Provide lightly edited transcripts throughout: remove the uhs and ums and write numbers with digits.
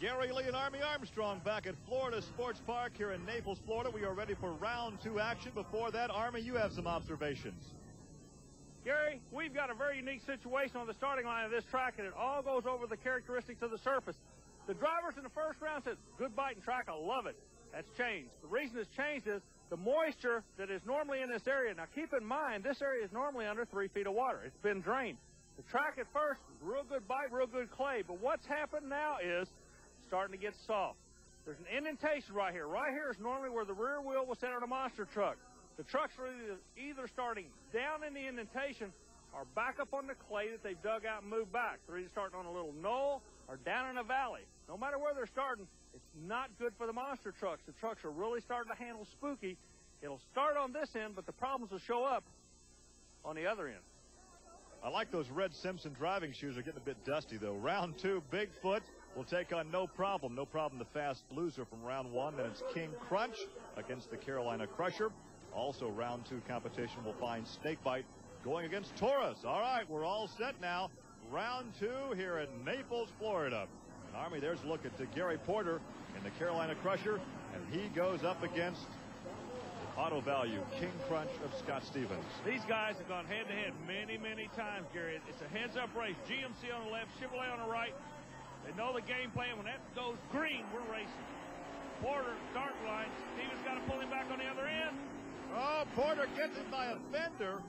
Gary Lee and Army Armstrong back at Florida Sports Park here in Naples, Florida. We are ready for round 2 action. Before that, Army, you have some observations. Gary, we've got a very unique situation on the starting line of this track, and it all goes over the characteristics of the surface. The drivers in the first round said, good biting track, I love it. That's changed. The reason it's changed is the moisture that is normally in this area. Now, keep in mind, this area is normally under 3 feet of water. It's been drained. The track at first, real good bite, real good clay, but what's happened now is starting to get soft. There's an indentation right here. Right here is normally where the rear wheel was set on a monster truck. The trucks are either starting down in the indentation or back up on the clay that they've dug out and moved back. They're either starting on a little knoll or down in a valley. No matter where they're starting, it's not good for the monster trucks. The trucks are really starting to handle spooky. It'll start on this end, but the problems will show up on the other end. I like those red Simpson driving shoes. They're getting a bit dusty, though. Round 2, Bigfoot will take on No Problem. No Problem, the fast loser from round 1. Then it's King Crunch against the Carolina Crusher. Also, round 2 competition will find Snakebite going against Taurus. All right, we're all set now. Round 2 here in Naples, Florida. And Army, there's a look at Gary Porter in the Carolina Crusher, and he goes up against Auto Value, King Crunch of Scott Stevens. These guys have gone head-to-head many, many times, Gary. It's a heads-up race. GMC on the left, Chevrolet on the right. They know the game plan. When that goes green, we're racing. Porter, start line. Stevens got to pull him back on the other end. Oh, Porter gets it by a fender.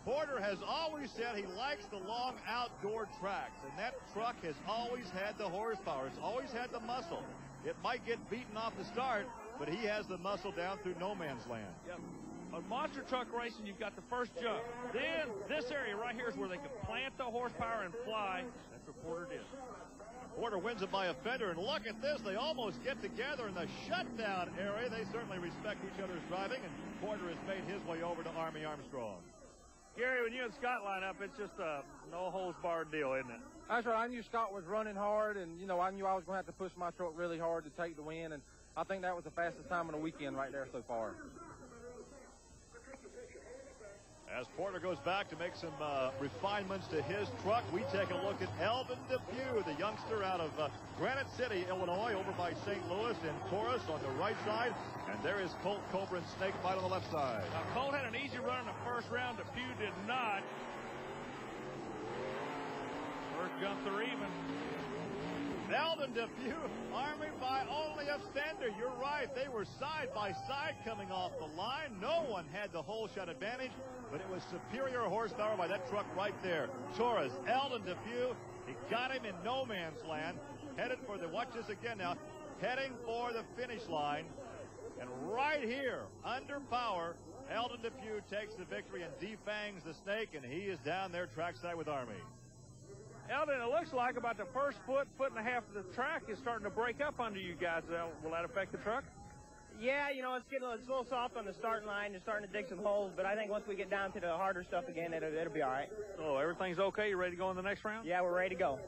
Porter has always said he likes the long outdoor tracks, and that truck has always had the horsepower. It's always had the muscle. It might get beaten off the start, but he has the muscle down through no man's land. Yep. On monster truck racing, you've got the first jump. Then this area right here is where they can plant the horsepower and fly. That's what Porter did. Porter wins it by a fender, and look at this. They almost get together in the shutdown area. They certainly respect each other's driving, and Porter has made his way over to Army Armstrong. Gary, when you and Scott line up, it's just a no-holds-barred deal, isn't it? That's right. I knew Scott was running hard, and, you know, I knew I was going to have to push my truck really hard to take the win, and I think that was the fastest time of the weekend right there so far. As Porter goes back to make some refinements to his truck, we take a look at Elvin Depew, the youngster out of Granite City, Illinois, over by St. Louis, and Taurus on the right side. And there is Colt Cobra and Snakebite on the left side. Now, Colt had an easy run in the first round. Depew did not. First jump, they're even. Elvin Depew, Army by only a fender. You're right. They were side by side coming off the line. No one had the whole shot advantage, but it was superior horsepower by that truck right there. Taurus, Elvin Depew, he got him in no man's land. Headed for the, watch this again now, heading for the finish line. And right here, under power, Elvin Depew takes the victory and defangs the snake, and he is down there trackside with Army. Eldon, it looks like about the first foot and a half of the track is starting to break up under you guys. Will that affect the truck? Yeah, you know, it's a little soft on the starting line. You're starting to dig some holes, but I think once we get down to the harder stuff again, it'll be all right. Oh, everything's okay? You ready to go in the next round? Yeah, we're ready to go.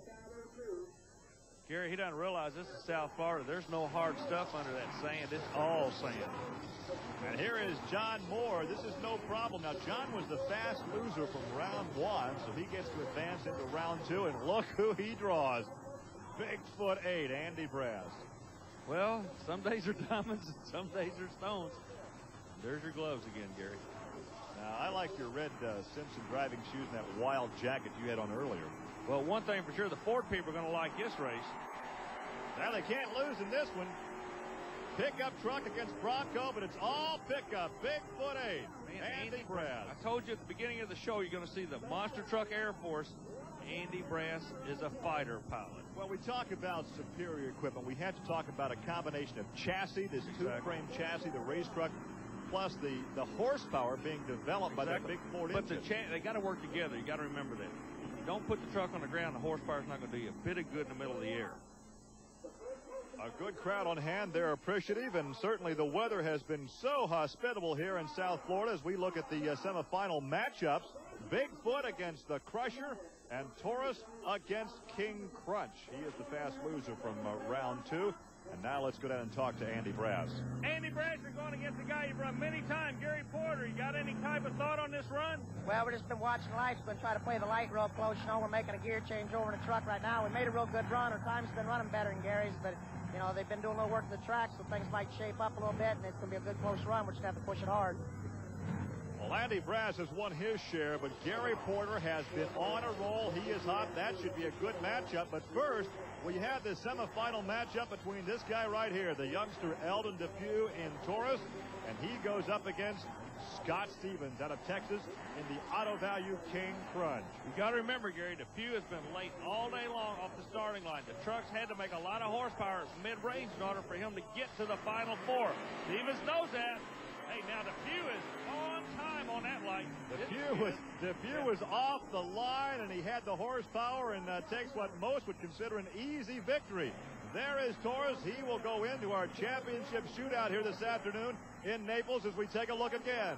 Gary, he doesn't realize this is South Florida. There's no hard stuff under that sand. It's all sand. And here is John Moore. This is No Problem. Now, John was the fast loser from round 1, so he gets to advance into round 2, and look who he draws. Bigfoot 8, Andy Brass. Well, some days are diamonds and some days are stones. There's your gloves again, Gary. Now, I like your red Simpson driving shoes and that wild jacket you had on earlier. Well, one thing for sure, the Ford people are going to like this race. Now, they can't lose in this one. Pickup truck against Bronco, but it's all pickup. Bigfoot 8, Andy Brass. I told you at the beginning of the show, you're going to see the monster truck Air Force. Andy Brass is a fighter pilot. Well, we talk about superior equipment. We have to talk about a combination of chassis, this two-frame chassis, the race truck, plus the horsepower being developed by that big Ford engine. But they got to work together. You got to remember that. If you don't put the truck on the ground, the horsepower is not going to do you a bit of good in the middle of the air. A good crowd on hand. They're appreciative, and certainly the weather has been so hospitable here in South Florida as we look at the semifinal matchups. Bigfoot against the Crusher and Taurus against King Crunch. He is the fast loser from round 2. And now let's go down and talk to Andy Brass. Andy Brass, you're going against a guy you've run many times, Gary Porter. You got any type of thought on this run? Well, we've just been watching the lights. We're going to try to play the light real close. You know, we're making a gear change over in the truck right now. We made a real good run. Our time's been running better than Gary's, but, you know, they've been doing a little work to the track, so things might shape up a little bit, and it's going to be a good close run. We're just going to have to push it hard. Well, Andy Brass has won his share, but Gary Porter has been on a roll. He is hot. That should be a good matchup. But first, we have the semifinal matchup between this guy right here, the youngster Eldon Depew in Taurus, and he goes up against Scott Stevens out of Texas in the Auto Value King Crunch. You got to remember, Gary, Depew has been late all day long off the starting line. The trucks had to make a lot of horsepower mid-range in order for him to get to the Final Four. Stevens knows that. Hey, now Depew is on time on that light. Depew was off the line, and he had the horsepower and takes what most would consider an easy victory. There is Taurus. He will go into our championship shootout here this afternoon in Naples as we take a look again.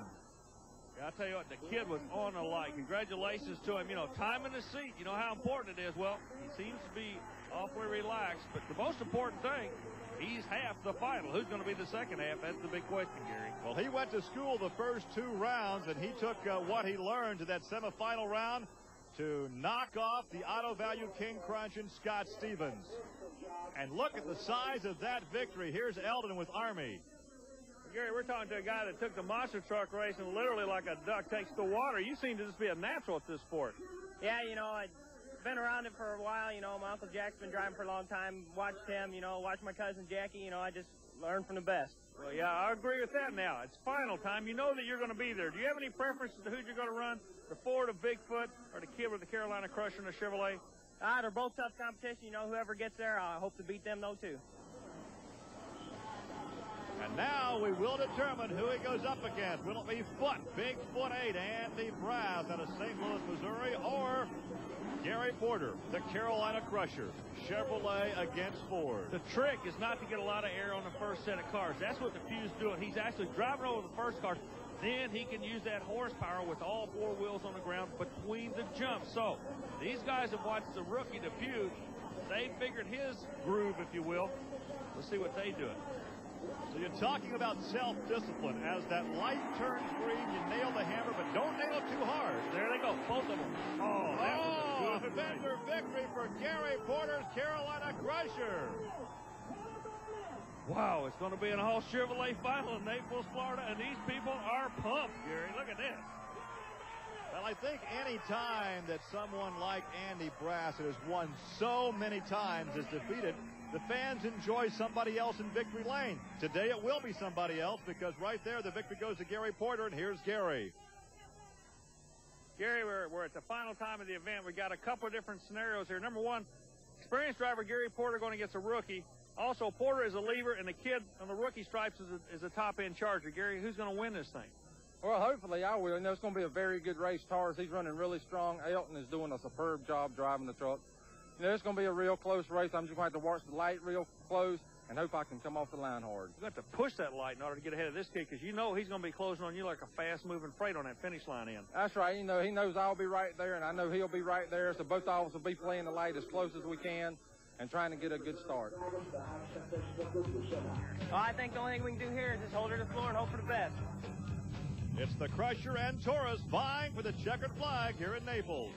I'll tell you what, the kid was on the light. Congratulations to him. You know, time in the seat, you know how important it is. Well, he seems to be awfully relaxed, but the most important thing, he's half the final. Who's going to be the second half? That's the big question, Gary. Well, he went to school the first 2 rounds, and he took what he learned to that semifinal round to knock off the Auto Value King Crunch and Scott Stevens. And look at the size of that victory. Here's Eldon with Army. Gary, we're talking to a guy that took the monster truck race and literally like a duck takes the water. You seem to just be a natural at this sport. Yeah, you know, I've been around it for a while. You know, my Uncle Jack's been driving for a long time. Watched him, you know, watched my cousin Jackie. You know, I just learned from the best. Well, yeah, I agree with that now. It's final time. You know that you're going to be there. Do you have any preferences to who you're going to run? The Ford of Bigfoot or the kid with the Carolina Crusher and the Chevrolet? They're both tough competition. You know, whoever gets there, I hope to beat them, though, too. And now we will determine who he goes up against. Will it be Bigfoot 8, Andy Brass out of St. Louis, Missouri, or Gary Porter, the Carolina Crusher, Chevrolet against Ford? The trick is not to get a lot of air on the first set of cars. That's what Depew's doing. He's actually driving over the first cars. Then he can use that horsepower with all 4 wheels on the ground between the jumps. So these guys have watched the rookie Depew. They figured his groove, if you will. Let's see what they do. So you're talking about self-discipline. As that light turns green, you nail the hammer, but don't nail it too hard. There they go, both of them. Oh, that was a good Fender victory for Gary Porter's Carolina Crusher. Wow, it's going to be an all Chevrolet final in Naples, Florida, and these people are pumped, Gary. Look at this. Well, I think any time that someone like Andy Brass, that has won so many times, is defeated, the fans enjoy somebody else in victory lane. Today it will be somebody else, because right there the victory goes to Gary Porter, and here's Gary. Gary, we're at the final time of the event. We got a couple of different scenarios here. Number one, experienced driver Gary Porter going against a rookie. Also, Porter is a leader, and the kid on the rookie stripes is a top-end charger. Gary, who's going to win this thing? Well, hopefully I will. You know, it's going to be a very good race. Taurus, he's running really strong. Elton is doing a superb job driving the truck. You know, it's going to be a real close race. I'm just going to have to watch the light real close and hope I can come off the line hard. You got to push that light in order to get ahead of this kid, because you know he's going to be closing on you like a fast-moving freight on that finish line end. That's right. You know, he knows I'll be right there, and I know he'll be right there. So both of us will be playing the light as close as we can and trying to get a good start. Well, I think the only thing we can do here is just hold her to the floor and hope for the best. It's the Crusher and Taurus vying for the checkered flag here in Naples.